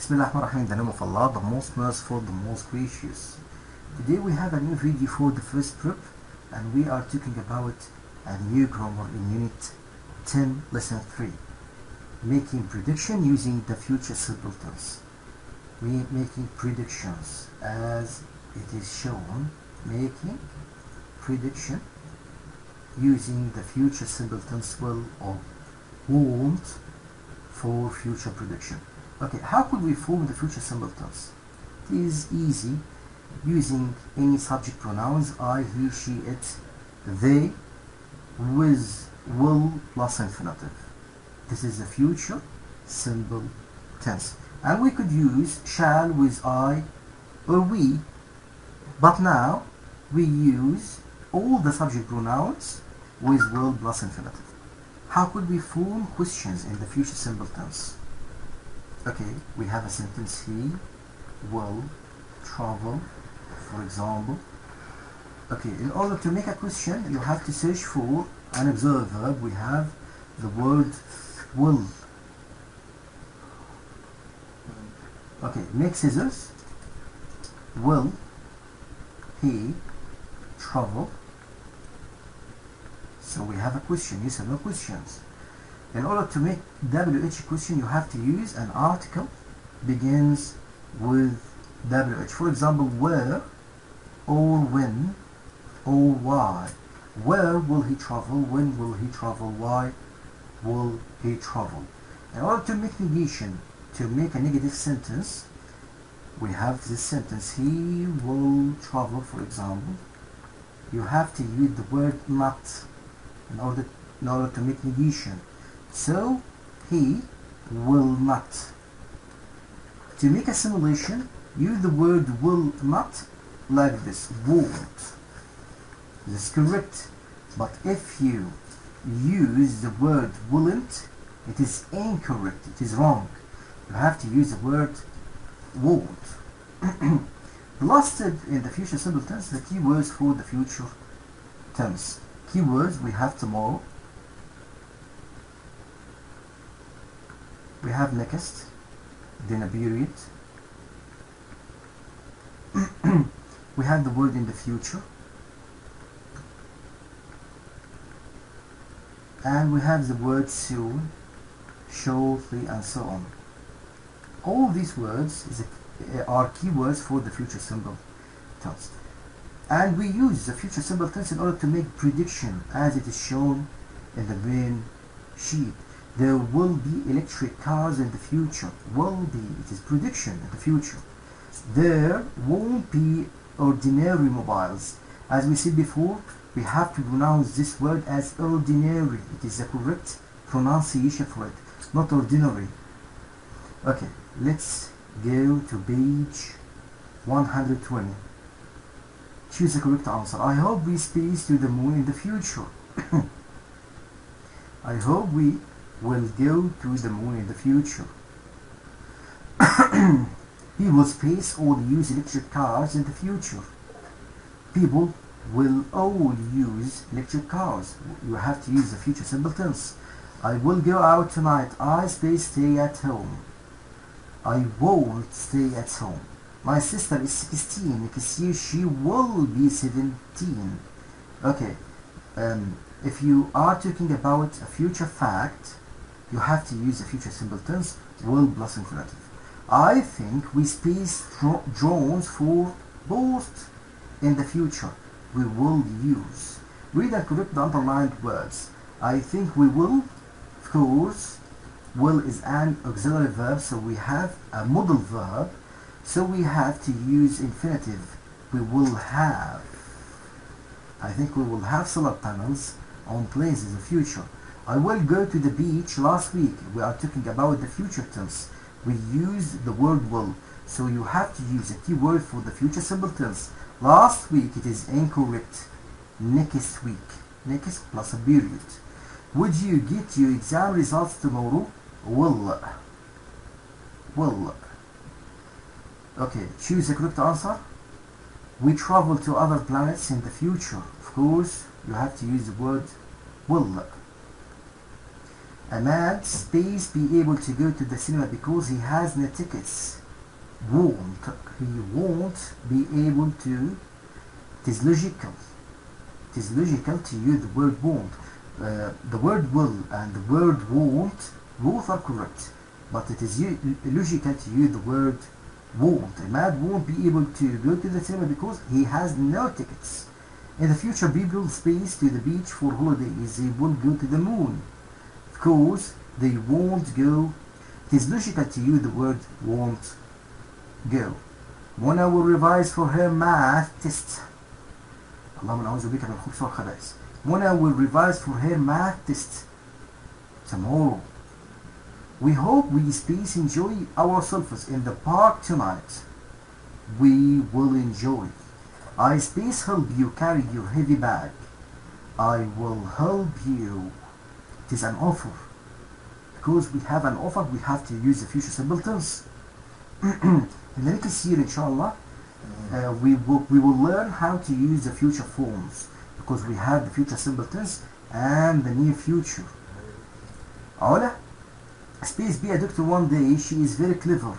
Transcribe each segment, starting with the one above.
Bismillahirrahmanirrahim, the name of Allah, the most merciful, the most gracious. Today we have a new video for the first group, and we are talking about a new grammar in Unit 10, Lesson 3. Making prediction using the future simple tense. We making predictions as it is shown. Making prediction using the future simple tense will or won't for future prediction. Okay, how could we form the future simple tense? It is easy using any subject pronouns I, he, she, it, they with will plus infinitive. This is the future simple tense. And we could use shall with I or we, but now we use all the subject pronouns with will plus infinitive. How could we form questions in the future simple tense? Okay, we have a sentence, he will travel, for example. Okay, in order to make a question, you have to search for an auxiliary verb. We have the word will. Okay, make scissors. Will he travel? So we have a question, yes or no questions. In order to make WH question, you have to use an article begins with WH. For example, where or when or why. Where will he travel? When will he travel? Why will he travel? In order to make negation, to make a negative sentence, we have this sentence, he will travel, for example. You have to use the word not in order to make negation. So, he will not. To make a simulation, use the word will not like this, won't. This is correct. But if you use the word wouldn't, it is incorrect, it is wrong. You have to use the word won't. The last step in the future simple tense, the keywords for the future tense. Keywords, we have tomorrow, we have next, then a period, we have the word in the future, and we have the word soon, shortly, and so on. All these words are keywords for the future simple tense. And we use the future simple tense in order to make prediction as it is shown in the main sheet. There will be electric cars in the future. Will be, it is prediction in the future. There won't be ordinary mobiles. As we said before, we have to pronounce this word as ordinary. It is the correct pronunciation for it, not ordinary. Okay, let's go to page 120. Choose the correct answer. I hope we space to the moon in the future. I hope we will go to the moon in the future. People space or use electric cars in the future. People will all use electric cars. You have to use the future simple tense. I will go out tonight. I space stay at home. I won't stay at home. My sister is 16. Next year she will be 17. Okay. If you are talking about a future fact, you have to use the future simple tense, will plus infinitive. I think we space drones for both in the future. We will use. Read and correct the underlined words. I think we will, of course, will is an auxiliary verb, so we have a modal verb, so we have to use infinitive. We will have. I think we will have solar panels on planes in the future. I will go to the beach last week. We are talking about the future tense. We use the word will. So you have to use a keyword for the future simple tense. Last week it is incorrect. Next week. Next plus a period. Would you get your exam results tomorrow? Will. Will. Okay, choose the correct answer. We travel to other planets in the future. Of course, you have to use the word will. Ahmad space be able to go to the cinema because he has no tickets. Won't. He won't be able to. It is logical. It is logical to use the word won't. The word will and the word won't both are correct, but it is logical to use the word won't. Ahmad won't be able to go to the cinema because he has no tickets. In the future, people space to the beach for holidays. They will go to the moon. Of course, they won't go. It is logical to use the word won't go. Mona will revise for her math test. اللهم نعوذ بك من الخبث والخبائث. Mona will revise for her math test tomorrow. We hope we space enjoy ourselves in the park tonight. We will enjoy. I space help you carry your heavy bag. I will help you. It is an offer. Because we have an offer, we have to use the future simple tense. In the next year, inshallah, we will learn how to use the future forms, because we have the future simple tense and the near future. Ola, space be a doctor one day. She is very clever.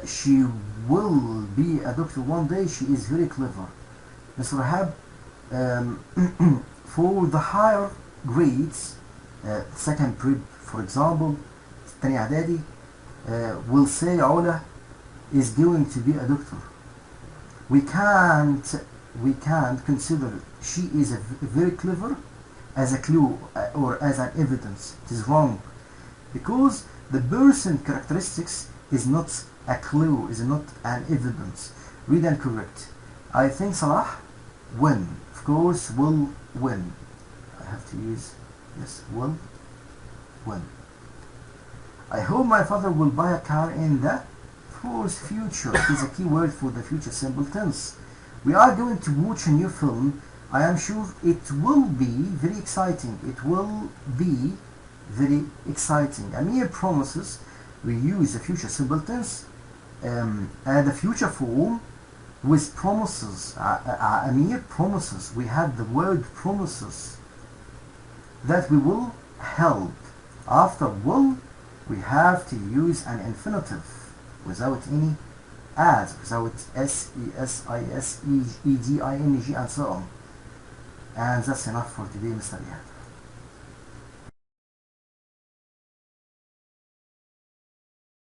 She will be a doctor one day. She is very clever. Mr. Rahab, for the higher grades, second prep, for example, الثانى اعدادي, will say Ola is going to be a doctor. We can't consider she is very clever as a clue or as an evidence. It is wrong, because the person characteristics is not a clue, is not an evidence. Read and correct. I think Salah win. Of course, will win. I have to use yes, will win. I hope my father will buy a car in the future. It is a key word for the future simple tense. We are going to watch a new film. I am sure it will be very exciting. It will be very exciting. Amir promises. We use the future simple tense and the future form with promises. Amir promises. We have the word promises that we will help. After will, we have to use an infinitive without any as, without S-E-S-I-S-E-D-I-N-G and so on. And that's enough for today, Mr. Eihab.